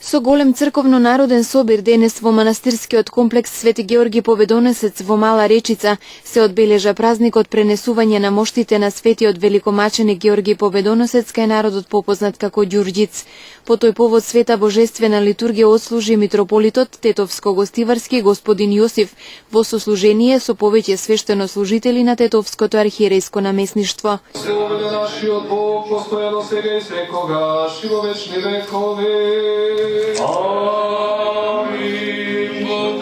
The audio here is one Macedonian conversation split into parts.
Со голем црковно-народен собир денес во манастирскиот комплекс Свети Георги Победоносец во Мала Речица се одбележа празникот пренесување на моштите на светиот великомаченик Георги Победоносец кај народот попознат како Ѓурѓиц. По тој повод света божествена литургија отслужи митрополитот Тетовско-Гостиварски господин Јосиф во сослужение со повеќе свештенослужители на Тетовското архиерејско наместништво. Слава нашиот Бог, постојано сега и секогаш и во вечни векови. Амин.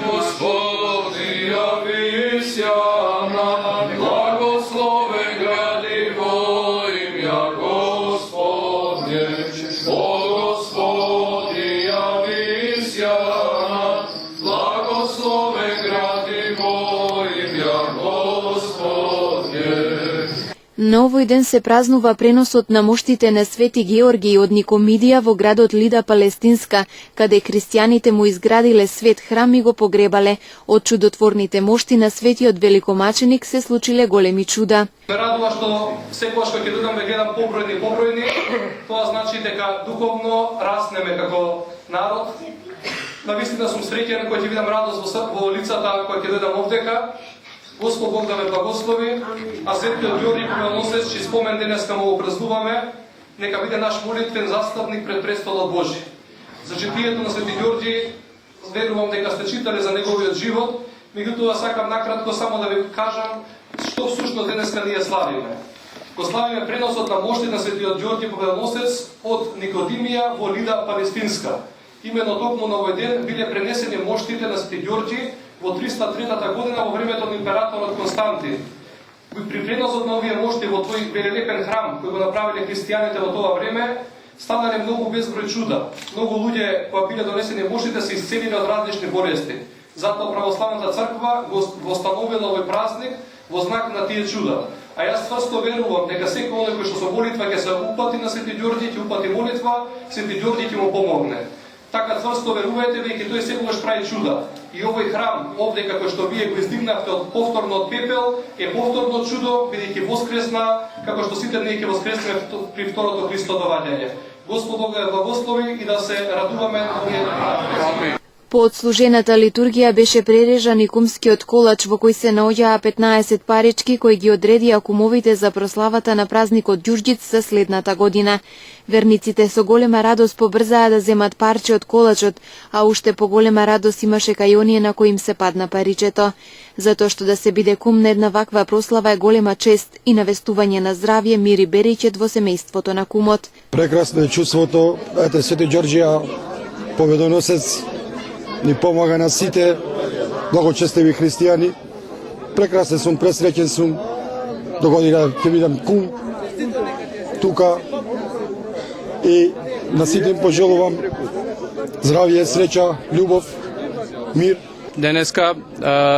Господи, явися нам, благословен гради во имја Господне. О Господи, явися нам, благословен гради во имја Господне. На овој ден се празнува преносот на моштите на Свети Георги од Никомидија во градот Лида Палестинска, каде христијаните му изградиле свет храм и го погребале. Од чудотворните мошти на светиот великомаченик се случиле големи чуда. Ме радува што секогаш кога ќе додам да гледам побројни, тоа значи дека духовно раснеме како народ. Навистина сум среќен кога ќе видам радост во лицата кога ќе додам овдека. Господ Бог да ме благослови, а светиот Ѓорѓи Победоносец, чиј спомен денеска му го празнуваме, нека биде наш молитвен застапник пред престолот Божи. За четијето на Свети Ѓорѓи, верувам дека сте читале за неговиот живот, меѓутоа сакам накратко само да ви кажам што всушност денеска ние славиме. Го славиме преносот на моштите на Светиот Ѓорѓи Победоносец од Никодимија во Лида Палестинска. Именно токму на овој ден биле пренесени моштите на Свети Ѓорѓи во 303 година во времето на императорот Константин. При преносот на овие мошти во тој велелепен храм кој го направиле христијаните во тоа време, станале многу безброј чуда. Многу луѓе кои биле донесени моштите се исцелиле од различни болести. Затоа православната црква го установила овој празник во знак на тие чуда. А јас тврсто верувам дека секој оној кој што со молитва ќе се упати на Свети Ѓорѓи, ќе упати молитва, Свети Ѓорѓи ќе му помогне. Така тврсто верувајте, веќе тој секогаш прави чуда. И овој храм, овде како што вие го издигнавте повторно од пепел, е повторно чудо, бидејќи воскресна, како што сите ние ќе воскреснеме при второто Христово доаѓање. Господ Бог да благослови и да се радуваме на овие празници. По отслужената литургија беше прережан и кумскиот колач во кој се наоѓаа 15 парички кои ги одредија кумовите за прославата на празникот Ѓурѓиц за следната година. Верниците со голема радост побрзаа да земат парче од колачот, а уште поголема радост имаше кај оние на кои им се падна паричето. Затоа што да се биде кум на една ваква прослава е голема чест и навестување на здравје, мир и береќет во семејството на кумот. Прекрасно е чувството, ете Свети Ѓорѓија Победоносец ни помага на сите благочестиви христијани. Прекрасен сум, пресреќен сум. До година ќе видам кум тука и на сите им пожелувам здравје, среќа, љубов, мир. Денеска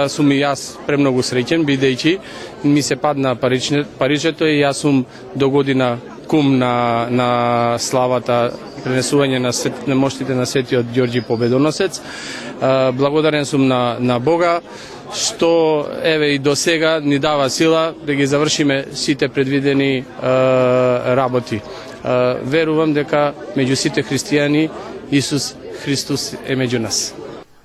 сум и јас премногу среќен, бидејќи ми се падна паричето и јас сум до година кум на славата пренесување на моштите на Светиот Ѓорѓи Победоносец. Благодарен сум на Бога што еве и до сега ни дава сила да ги завршиме сите предвидени работи. Верувам дека меѓу сите христијани Исус Христос е меѓу нас.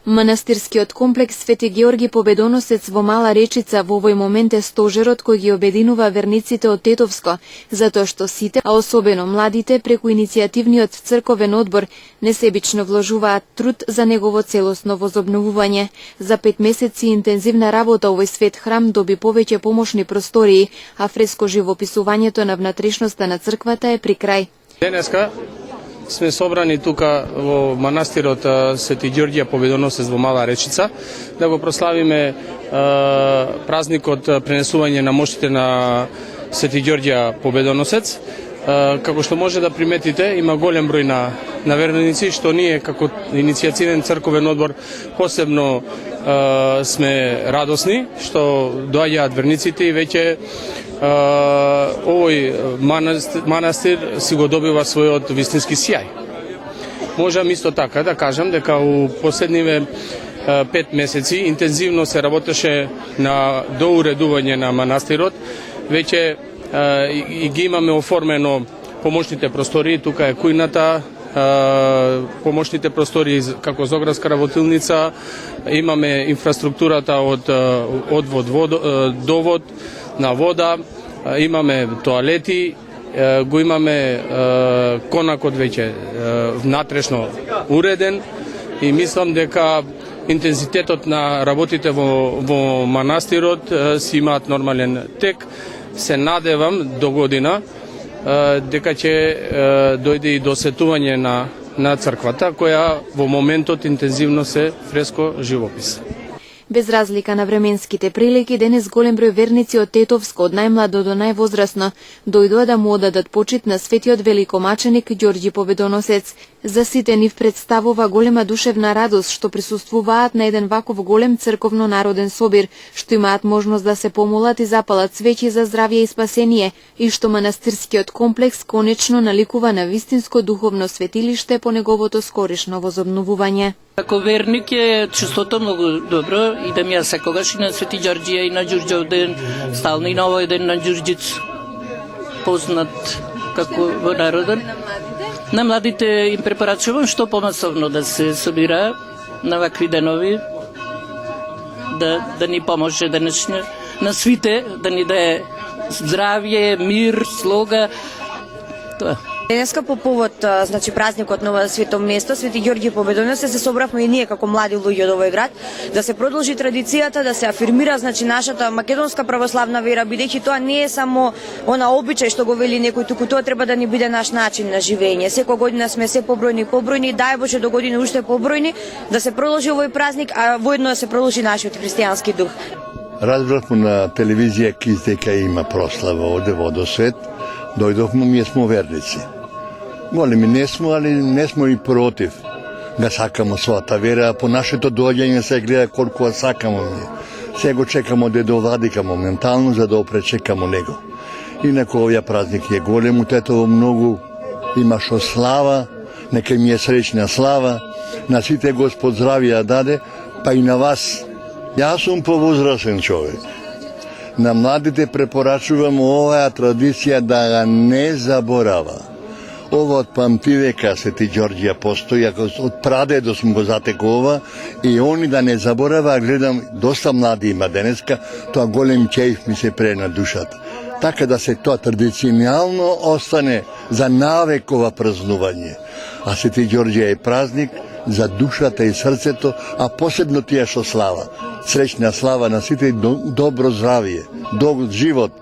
Манастирскиот комплекс Свети Георги Победоносец во Мала Речица во овој момент е стожерот кој ги обединува верниците од Тетовско, затоа што сите, а особено младите, преку иницијативниот црковен одбор, несебично вложуваат труд за негово целосно возобновување. За 5 месеци интензивна работа овој свет храм доби повеќе помошни простории, а фреско живописувањето на внатрешноста на црквата е при крај. Денеска сме собрани тука во манастирот Свети Ѓорѓија Победоносец во Мала Речица да го прославиме празникот пренесување на моштите на Свети Ѓорѓија Победоносец. Како што може да приметите, има голем број на верници, што ние како иницијативен црковен одбор посебно сме радосни што доаѓаат верниците и веќе овој манастир си го добива својот вистински сјај. Можам исто така да кажам дека у последниве 5 месеци интензивно се работеше на доуредување на манастирот. Веќе и ги имаме оформено помошните простории, тука е кујната, помошните простори како зоградска работилница, имаме инфраструктурата од довод на вода, имаме тоалети, го имаме конакот веќе внатрешно уреден и мислам дека интензитетот на работите во манастирот си имаат нормален тек. Се надевам до година дека ќе дојде и досетување на црквата, која во моментот интензивно се фреско живопис. Без разлика на временските прилики, денес голем број верници од Тетовско, од најмладо до највозрасно, дојдоа да му одадат почит на светиот великомаченик Ѓорѓи Победоносец. За сите нив представува голема душевна радост што присуствуваат на еден ваков голем црковно-народен собир, што имаат можност да се помолат и запалат свеќи за здравје и спасение, и што манастирскиот комплекс конечно наликува на вистинско духовно светилиште по неговото скоришно возобновување. Како верник е чувството многу добро, идем ја секогаш и на Свети Ѓорѓија и на Ѓурѓов ден, стално и на овој ден на Ѓурѓиц, познат како во народот. На младите им препорачувам што помасовно да се собира на вакви денови, да ни поможе денешно, на свите, да ни даде здравје, мир, слога, тоа. Денеска по повод празникот на Свето место, Свети Ѓорѓи Победоносец, се собравме и ние како млади луѓе од овој град да се продолжи традицијата, да се афирмира нашата македонска православна вера, бидејќи тоа не е само она обичај што го вели некој, туку тоа треба да ни биде наш начин на живење. Секоја година сме се побројни, дај Боже до година уште побројни, да се продолжи овој празник, а воедно да се продолжи нашиот христијански дух. Разбравме на телевизија КИС дека има прослава оде во Водосвет. Дојдовме, ние сме верници. Големи не сме, али не сме и против да сакамо својата вера, а по нашето доаѓање се гледа колку сакамо ние. Сега го чекамо дедо Владика моментално, за да опречекамо него. Инако овој празник е голем, у Тетово многу има шо слава, нека ми е среќна слава, на сите Господ здравје даде, па и на вас. Јас сум повозрасен човек. На младите препорачувам оваа традиција да ga не заборава. Ова од памтивека Свети Ѓорѓија постои, од прадедо сум го затекува и они да не заборава, гледам доста млади има денеска, тоа голем чејф ми се пре на душата. Така да се тоа традиционално остане за навекова празнување. А Свети Ѓорѓија е празник за душата и срцето, а посебно тие што слава. Среќна слава на сите, добро здравје, добро живот.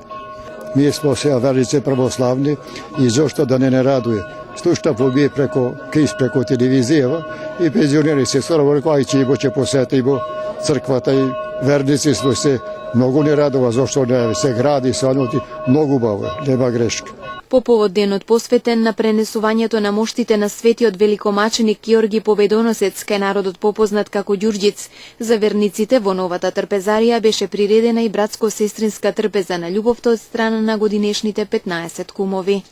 Ние сме сега верници православни и зошто да не радуе. Слушам вие преко КИС, преко телевизија и пензионери се скоро рекоа и ќе ќе посетимо црквата и верници сме се многу не радува зошто не се гради санути, многу баво, нема грешка. По повод денот посветен на пренесувањето на моштите на светиот великомаченик Ѓорѓи Победоносец, кај народот попознат како Ѓурѓиц, за верниците во новата трпезарија беше приредена и братско-сестринска трпеза на љубовта од страна на годинешните 15 кумови.